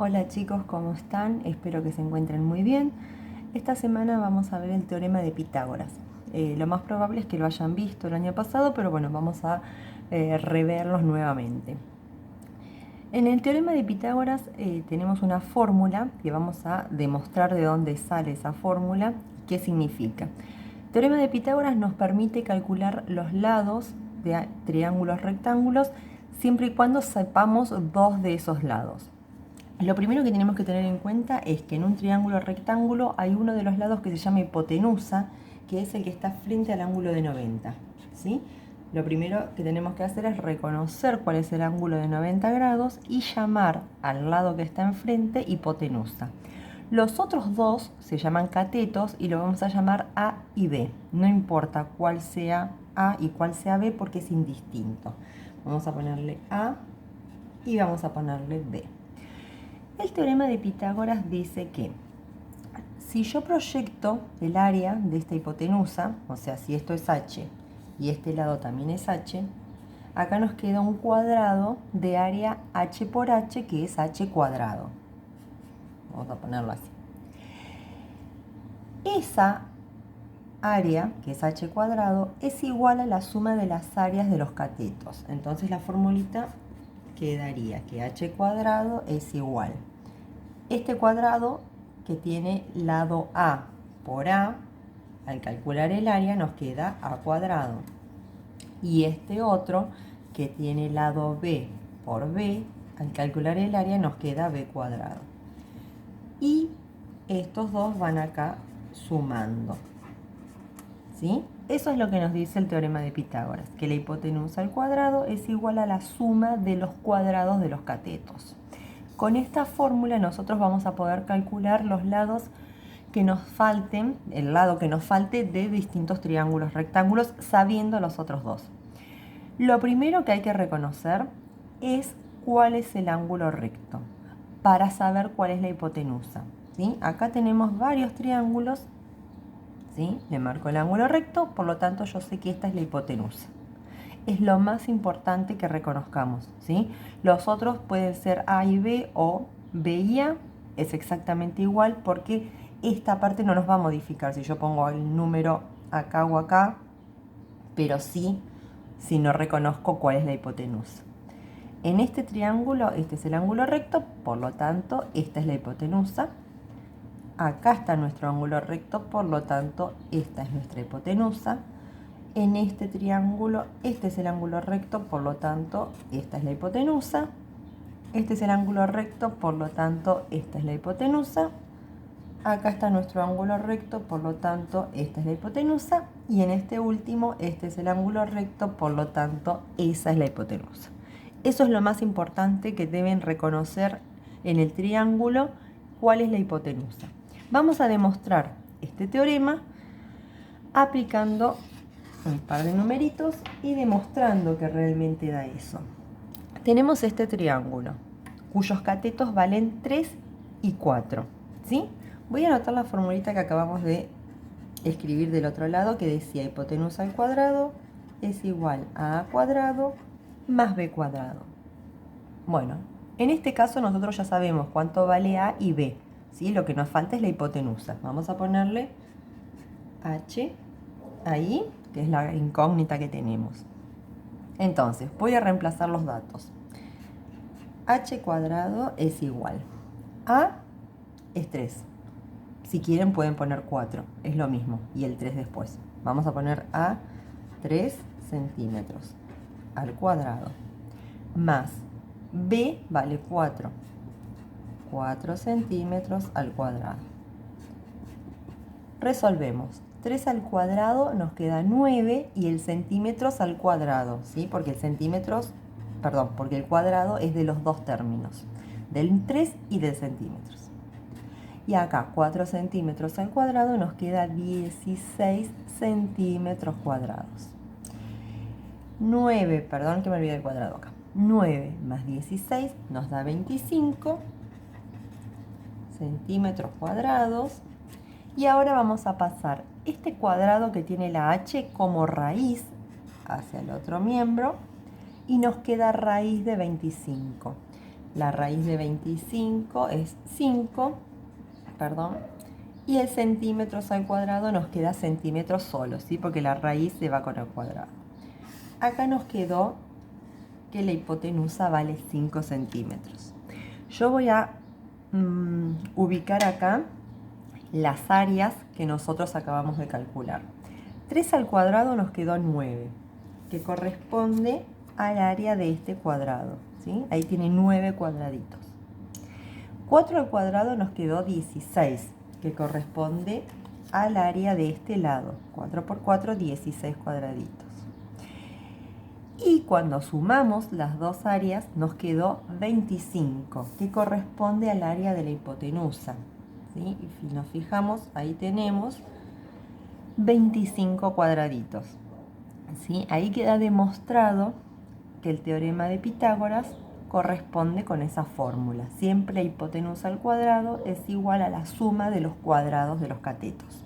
Hola chicos, ¿cómo están? Espero que se encuentren muy bien. Esta semana vamos a ver el teorema de Pitágoras. Lo más probable es que lo hayan visto el año pasado, pero bueno, vamos a reverlos nuevamente. En el teorema de Pitágoras tenemos una fórmula que vamos a demostrar de dónde sale esa fórmula y qué significa. El teorema de Pitágoras nos permite calcular los lados de triángulos rectángulos siempre y cuando sepamos dos de esos lados. Lo primero que tenemos que tener en cuenta es que en un triángulo rectángulo hay uno de los lados que se llama hipotenusa, que es el que está frente al ángulo de 90, ¿sí? Lo primero que tenemos que hacer es reconocer cuál es el ángulo de 90 grados y llamar al lado que está enfrente hipotenusa. Los otros dos se llaman catetos y lo vamos a llamar A y B. No importa cuál sea A y cuál sea B porque es indistinto. Vamos a ponerle A y vamos a ponerle B. El teorema de Pitágoras dice que si yo proyecto el área de esta hipotenusa, o sea, si esto es h y este lado también es h, acá nos queda un cuadrado de área h por h, que es h cuadrado. Vamos a ponerlo así. Esa área, que es h cuadrado, es igual a la suma de las áreas de los catetos. Entonces la formulita quedaría que h cuadrado es igual. Este cuadrado que tiene lado A por A, al calcular el área nos queda A cuadrado. Y este otro que tiene lado B por B, al calcular el área nos queda B cuadrado. Y estos dos van acá sumando. ¿Sí? Eso es lo que nos dice el teorema de Pitágoras, que la hipotenusa al cuadrado es igual a la suma de los cuadrados de los catetos. Con esta fórmula nosotros vamos a poder calcular los lados que nos falten, el lado que nos falte de distintos triángulos rectángulos, sabiendo los otros dos. Lo primero que hay que reconocer es cuál es el ángulo recto, para saber cuál es la hipotenusa, ¿sí? Acá tenemos varios triángulos, ¿sí? Le marco el ángulo recto, por lo tanto yo sé que esta es la hipotenusa. Es lo más importante que reconozcamos, ¿sí? Los otros pueden ser A y B o B y A, es exactamente igual porque esta parte no nos va a modificar si yo pongo el número acá o acá, pero sí si no reconozco cuál es la hipotenusa. En este triángulo, este es el ángulo recto, por lo tanto, esta es la hipotenusa. Acá está nuestro ángulo recto, por lo tanto, esta es nuestra hipotenusa. En este triángulo, este es el ángulo recto, por lo tanto, esta es la hipotenusa. Este es el ángulo recto, por lo tanto, esta es la hipotenusa. Acá está nuestro ángulo recto, por lo tanto, esta es la hipotenusa. Y en este último, este es el ángulo recto, por lo tanto, esa es la hipotenusa. Eso es lo más importante que deben reconocer en el triángulo, cuál es la hipotenusa. Vamos a demostrar este teorema aplicando un par de numeritos y demostrando que realmente da eso. Tenemos este triángulo, cuyos catetos valen 3 y 4, ¿sí? Voy a anotar la formulita que acabamos de escribir del otro lado, que decía hipotenusa al cuadrado es igual a cuadrado más b cuadrado. Bueno, en este caso nosotros ya sabemos cuánto vale a y b, ¿sí? Lo que nos falta es la hipotenusa. Vamos a ponerle h ahí, que es la incógnita que tenemos. Entonces, voy a reemplazar los datos. H cuadrado es igual. A es 3. Si quieren pueden poner 4, es lo mismo, y el 3 después. Vamos a poner A 3 centímetros al cuadrado, más B vale 4, 4 centímetros al cuadrado. Resolvemos. 3 al cuadrado nos queda 9 y el centímetros al cuadrado, ¿sí? Porque porque el cuadrado es de los dos términos, del 3 y del centímetros. Y acá 4 centímetros al cuadrado nos queda 16 centímetros cuadrados. 9, perdón que me olvidé el cuadrado acá. 9 más 16 nos da 25 centímetros cuadrados. Y ahora vamos a pasar este cuadrado que tiene la h como raíz hacia el otro miembro y nos queda raíz de 25. La raíz de 25 es 5, perdón. Y el centímetros al cuadrado nos queda centímetros solos, ¿sí? Porque la raíz se va con el cuadrado. Acá nos quedó que la hipotenusa vale 5 centímetros. Yo voy a ubicar acá las áreas que nosotros acabamos de calcular. 3 al cuadrado nos quedó 9, que corresponde al área de este cuadrado, ¿sí? Ahí tiene 9 cuadraditos. 4 al cuadrado nos quedó 16, que corresponde al área de este lado. 4 por 4, 16 cuadraditos. Y cuando sumamos las dos áreas nos quedó 25, que corresponde al área de la hipotenusa, ¿sí? Y si nos fijamos, ahí tenemos 25 cuadraditos, ¿sí? Ahí queda demostrado que el teorema de Pitágoras corresponde con esa fórmula. Siempre la hipotenusa al cuadrado es igual a la suma de los cuadrados de los catetos.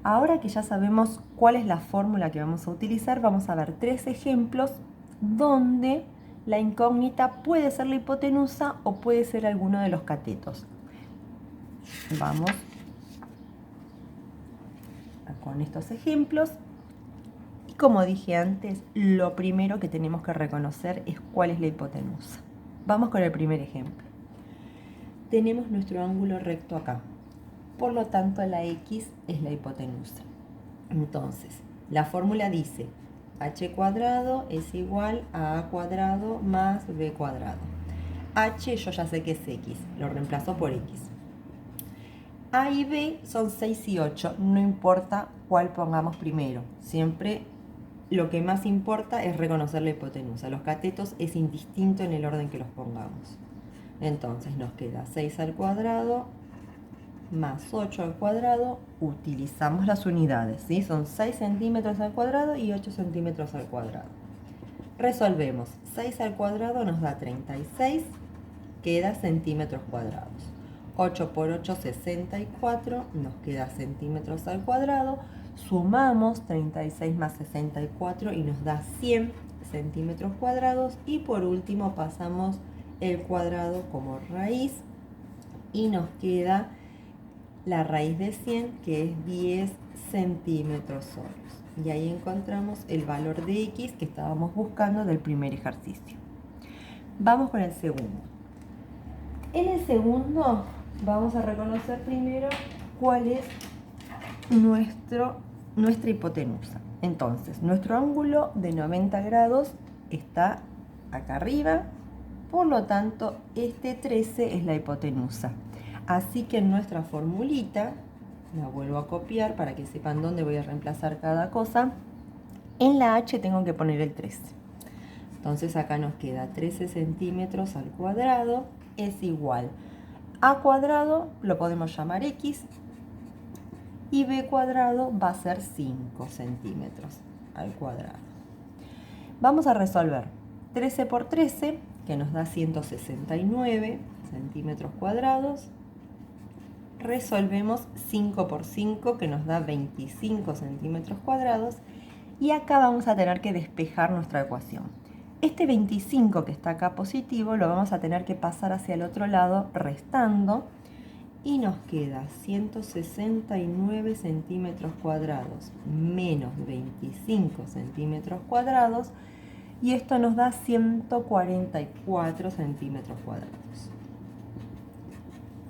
Ahora que ya sabemos cuál es la fórmula que vamos a utilizar, vamos a ver 3 ejemplos donde la incógnita puede ser la hipotenusa o puede ser alguno de los catetos. Vamos con estos ejemplos. Y como dije antes, lo primero que tenemos que reconocer es cuál es la hipotenusa. Vamos con el primer ejemplo. Tenemos nuestro ángulo recto acá. Por lo tanto, la X es la hipotenusa. Entonces, la fórmula dice h cuadrado es igual a cuadrado más b cuadrado. H yo ya sé que es X, lo reemplazo por X. A y B son 6 y 8, no importa cuál pongamos primero. Siempre lo que más importa es reconocer la hipotenusa. Los catetos es indistinto en el orden que los pongamos. Entonces nos queda 6 al cuadrado más 8 al cuadrado, utilizamos las unidades, ¿sí? Son 6 centímetros al cuadrado y 8 centímetros al cuadrado. Resolvemos, 6 al cuadrado nos da 36, queda centímetros cuadrados. 8 por 8, 64, nos queda centímetros al cuadrado. Sumamos 36 más 64 y nos da 100 centímetros cuadrados. Y por último pasamos el cuadrado como raíz y nos queda la raíz de 100, que es 10 centímetros solos. Y ahí encontramos el valor de X que estábamos buscando del primer ejercicio. Vamos con el segundo. En el segundo vamos a reconocer primero cuál es nuestra hipotenusa. Entonces, nuestro ángulo de 90 grados está acá arriba, por lo tanto, este 13 es la hipotenusa. Así que en nuestra formulita, la vuelvo a copiar para que sepan dónde voy a reemplazar cada cosa. En la H tengo que poner el 13. Entonces acá nos queda 13 centímetros al cuadrado es igual a cuadrado, lo podemos llamar X, y B cuadrado va a ser 5 centímetros al cuadrado. Vamos a resolver 13 por 13, que nos da 169 centímetros cuadrados. Resolvemos 5 por 5, que nos da 25 centímetros cuadrados. Y acá vamos a tener que despejar nuestra ecuación. Este 25 que está acá positivo lo vamos a tener que pasar hacia el otro lado restando. Y nos queda 169 centímetros cuadrados menos 25 centímetros cuadrados. Y esto nos da 144 centímetros cuadrados.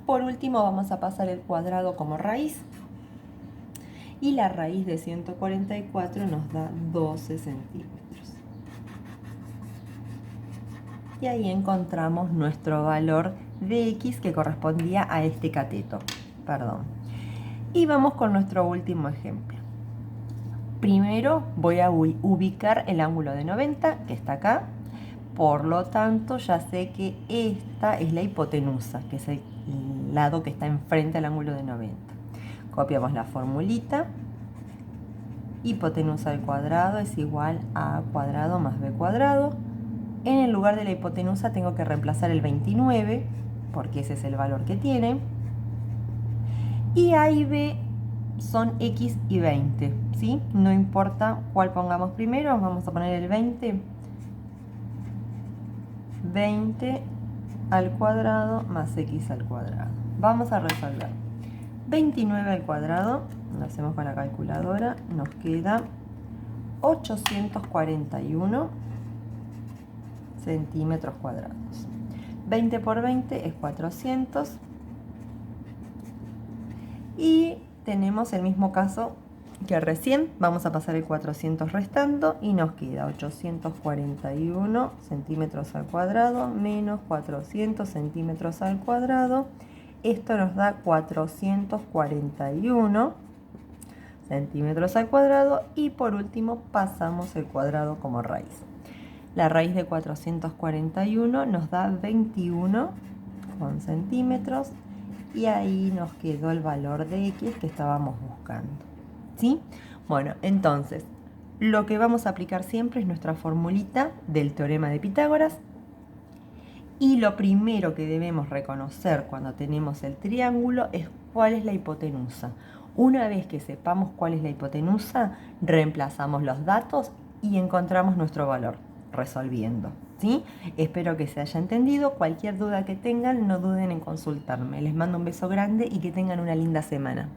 Por último vamos a pasar el cuadrado como raíz. Y la raíz de 144 nos da 12 centímetros. Y ahí encontramos nuestro valor de X que correspondía a este cateto. Y vamos con nuestro último ejemplo. Primero voy a ubicar el ángulo de 90, que está acá. Por lo tanto, ya sé que esta es la hipotenusa, que es el lado que está enfrente al ángulo de 90. Copiamos la formulita. Hipotenusa al cuadrado es igual a A cuadrado más B cuadrado. En el lugar de la hipotenusa tengo que reemplazar el 29, porque ese es el valor que tiene. Y A y B son X y 20, ¿sí? No importa cuál pongamos primero, vamos a poner el 20. 20 al cuadrado más x al cuadrado. Vamos a resolver. 29 al cuadrado, lo hacemos con la calculadora, nos queda 841 centímetros cuadrados. 20 por 20 es 400. Y tenemos el mismo caso que recién. Vamos a pasar el 400 restando y nos queda 841 centímetros al cuadrado menos 400 centímetros al cuadrado. Esto nos da 441 centímetros al cuadrado y por último pasamos el cuadrado como raíz. La raíz de 441 nos da 21 centímetros y ahí nos quedó el valor de x que estábamos buscando. ¿Sí? Bueno, entonces lo que vamos a aplicar siempre es nuestra formulita del teorema de Pitágoras. Y lo primero que debemos reconocer cuando tenemos el triángulo es cuál es la hipotenusa. Una vez que sepamos cuál es la hipotenusa, reemplazamos los datos y encontramos nuestro valor, resolviendo. ¿Sí? Espero que se haya entendido. Cualquier duda que tengan, no duden en consultarme. Les mando un beso grande y que tengan una linda semana.